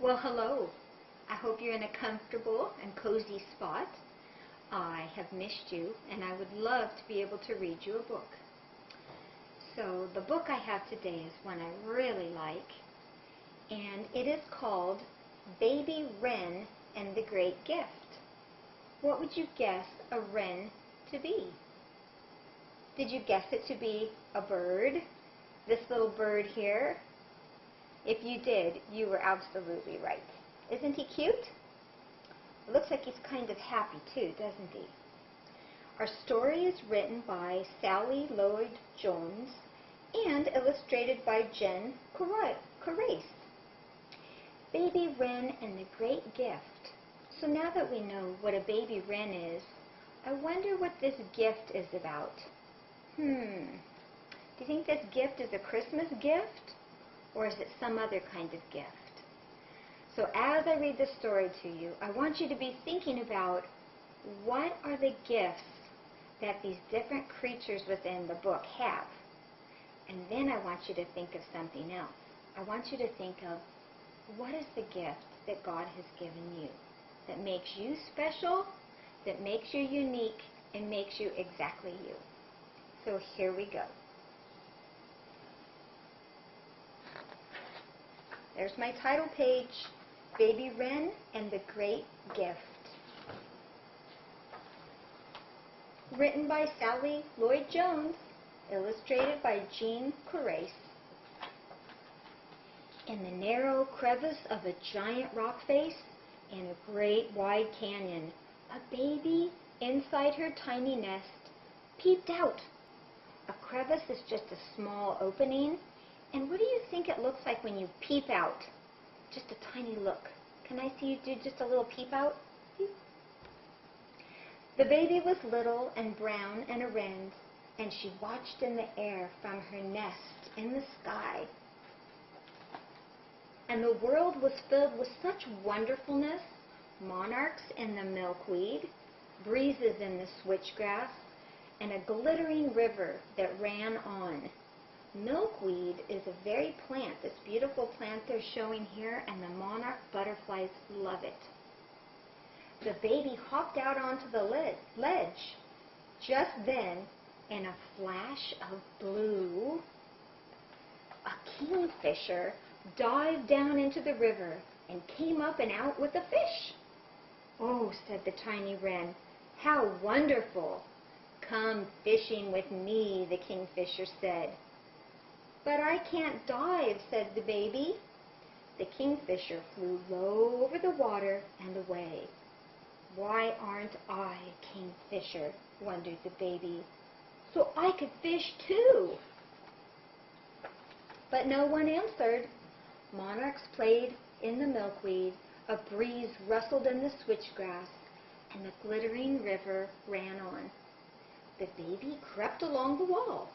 Well, hello. I hope you're in a comfortable and cozy spot. I have missed you, and I would love to be able to read you a book. So the book I have today is one I really like, and it is called Baby Wren and the Great Gift. What would you guess a wren to be? Did you guess it to be a bird? This little bird here? If you did, you were absolutely right. Isn't he cute? It looks like he's kind of happy too, doesn't he? Our story is written by Sally Lloyd-Jones and illustrated by Jen Carace. Baby Wren and the Great Gift. So now that we know what a baby wren is, I wonder what this gift is about. Do you think this gift is a Christmas gift? Or is it some other kind of gift? So as I read this story to you, I want you to be thinking about what are the gifts that these different creatures within the book have. And then I want you to think of something else. I want you to think of what is the gift that God has given you that makes you special, that makes you unique, and makes you exactly you. So here we go. There's my title page, Baby Wren and the Great Gift. Written by Sally Lloyd-Jones, illustrated by Jen Carace. In the narrow crevice of a giant rock face in a great wide canyon, a baby inside her tiny nest peeped out. A crevice is just a small opening. And what do you think it looks like when you peep out? Just a tiny look. Can I see you do just a little peep out? The baby was little and brown and a wren, and she watched in the air from her nest in the sky. And the world was filled with such wonderfulness, monarchs in the milkweed, breezes in the switchgrass, and a glittering river that ran on. Milkweed is a very plant, this beautiful plant they're showing here, and the monarch butterflies love it. The baby hopped out onto the ledge. Just then, in a flash of blue, a kingfisher dived down into the river and came up and out with a fish. "Oh," said the tiny wren, "how wonderful! Come fishing with me," the kingfisher said. "But I can't dive," said the baby. The kingfisher flew low over the water and away. "Why aren't I a kingfisher?" wondered the baby. "So I could fish too." But no one answered. Monarchs played in the milkweed, a breeze rustled in the switchgrass, and the glittering river ran on. The baby crept along the wall.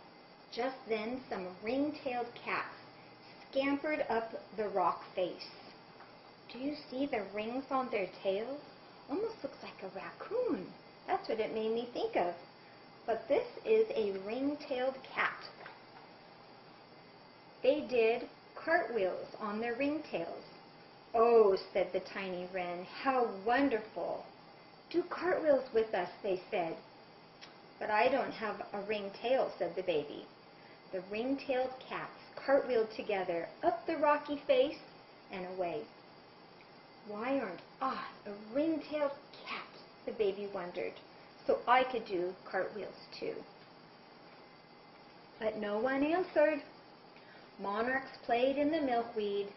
Just then some ring-tailed cats scampered up the rock face. Do you see the rings on their tails? Almost looks like a raccoon. That's what it made me think of. But this is a ring-tailed cat. They did cartwheels on their ringtails. "Oh," said the tiny wren, "how wonderful! Do cartwheels with us," they said. "But I don't have a ring-tail," said the baby. The ring-tailed cats cartwheeled together up the rocky face and away. "Why aren't I a ring-tailed cat?" the baby wondered, "so I could do cartwheels too." But no one answered. Monarchs played in the milkweed,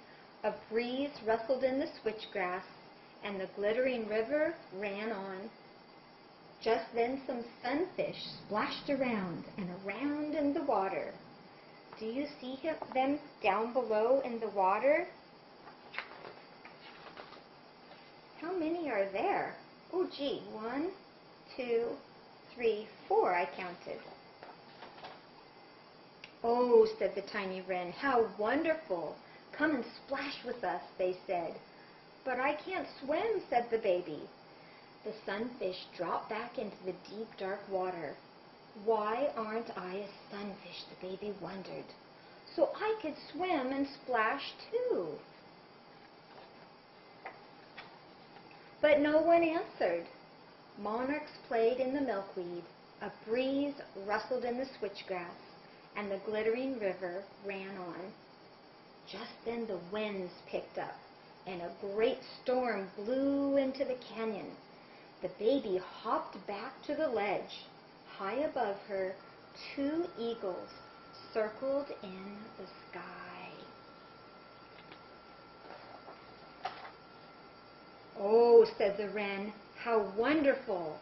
a breeze rustled in the switchgrass, and the glittering river ran on. Just then some sunfish splashed around and around in the water. Do you see them down below in the water? How many are there? Oh gee, 1, 2, 3, 4 I counted. "Oh," said the tiny wren, "how wonderful! Come and splash with us," they said. "But I can't swim," said the baby. The sunfish dropped back into the deep, dark water. "Why aren't I a sunfish?" the baby wondered. "So I could swim and splash too." But no one answered. Monarchs played in the milkweed, a breeze rustled in the switchgrass, and the glittering river ran on. Just then the winds picked up, and a great storm blew into the canyon. The baby hopped back to the ledge. High above her, 2 eagles circled in the sky. "Oh," said the wren, "how wonderful!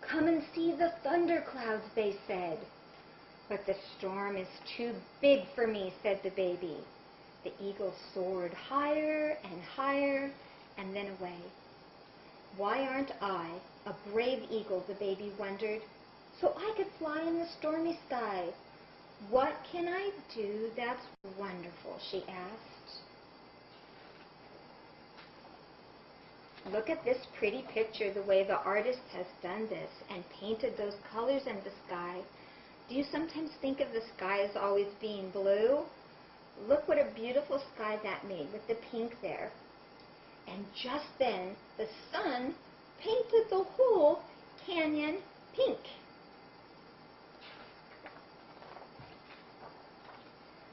Come and see the thunderclouds," they said. "But the storm is too big for me," said the baby. The eagle soared higher and higher and then away. "Why aren't I a brave eagle?" the baby wondered. "So I could fly in the stormy sky. What can I do that's wonderful?" she asked. Look at this pretty picture, the way the artist has done this and painted those colors in the sky. Do you sometimes think of the sky as always being blue? Look what a beautiful sky that made with the pink there. And just then, the sun painted the whole canyon pink.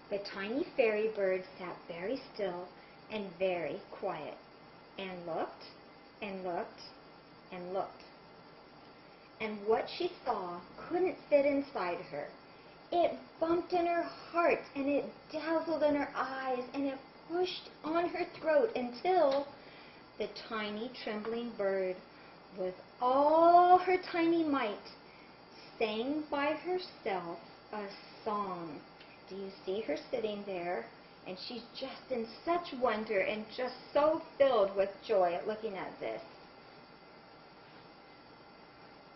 The tiny fairy bird sat very still and very quiet, and looked and looked and looked. And what she saw couldn't fit inside her. It bumped in her heart, and it dazzled in her eyes, and it pushed on her throat until the tiny trembling bird, with all her tiny might, sang by herself a song. Do you see her sitting there? And she's just in such wonder and just so filled with joy at looking at this.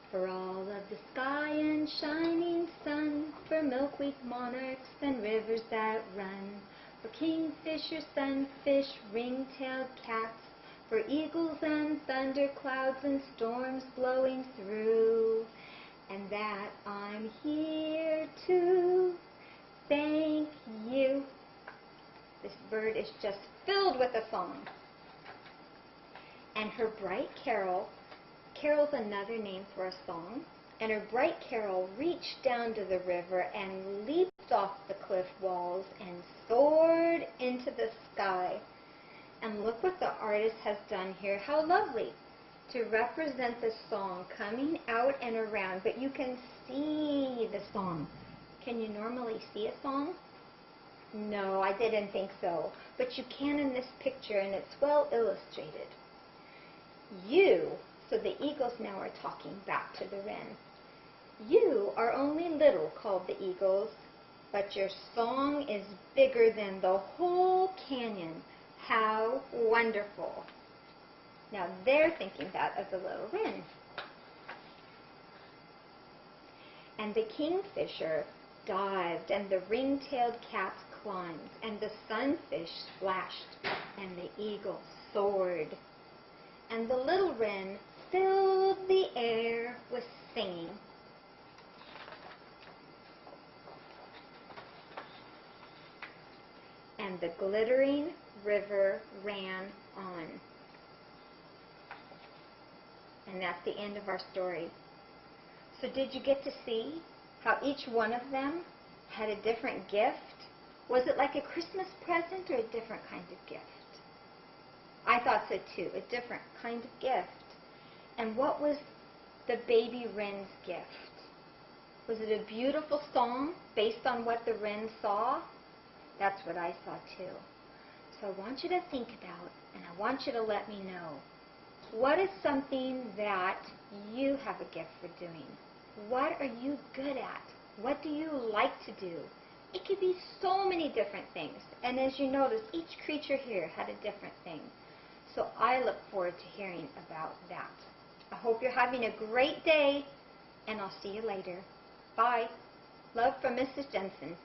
"For all of the sky and shining sun, for milkweed monarchs and rivers that run, for kingfishers, sunfish, ring-tailed cats, for eagles and thunderclouds and storms blowing through, and that I'm here to thank you." This bird is just filled with a song. And her bright carol, carol's another name for a song, and her bright carol reached down to the river and leaped off the cliff walls and soared into the sky. And look what the artist has done here. How lovely to represent the song coming out and around, but you can see the song. Can you normally see a song? No, I didn't think so, but you can in this picture, and it's well illustrated. So the eagles now are talking back to the wren. "You are only little," called the eagles, "but your song is bigger than the whole canyon. How wonderful." Now they're thinking that of the little wren. And the kingfisher dived, and the ring-tailed cats climbed, and the sunfish splashed, and the eagle soared, and the little wren filled the air with singing. And the glittering river ran on. And that's the end of our story. So did you get to see how each one of them had a different gift? Was it like a Christmas present or a different kind of gift? I thought so too, a different kind of gift. And what was the baby wren's gift? Was it a beautiful song based on what the wren saw? That's what I saw too. So I want you to think about, and I want you to let me know, what is something that you have a gift for doing? What are you good at? What do you like to do? It could be so many different things. And as you notice, each creature here had a different thing. So I look forward to hearing about that. I hope you're having a great day, and I'll see you later. Bye. Love from Mrs. Jensen.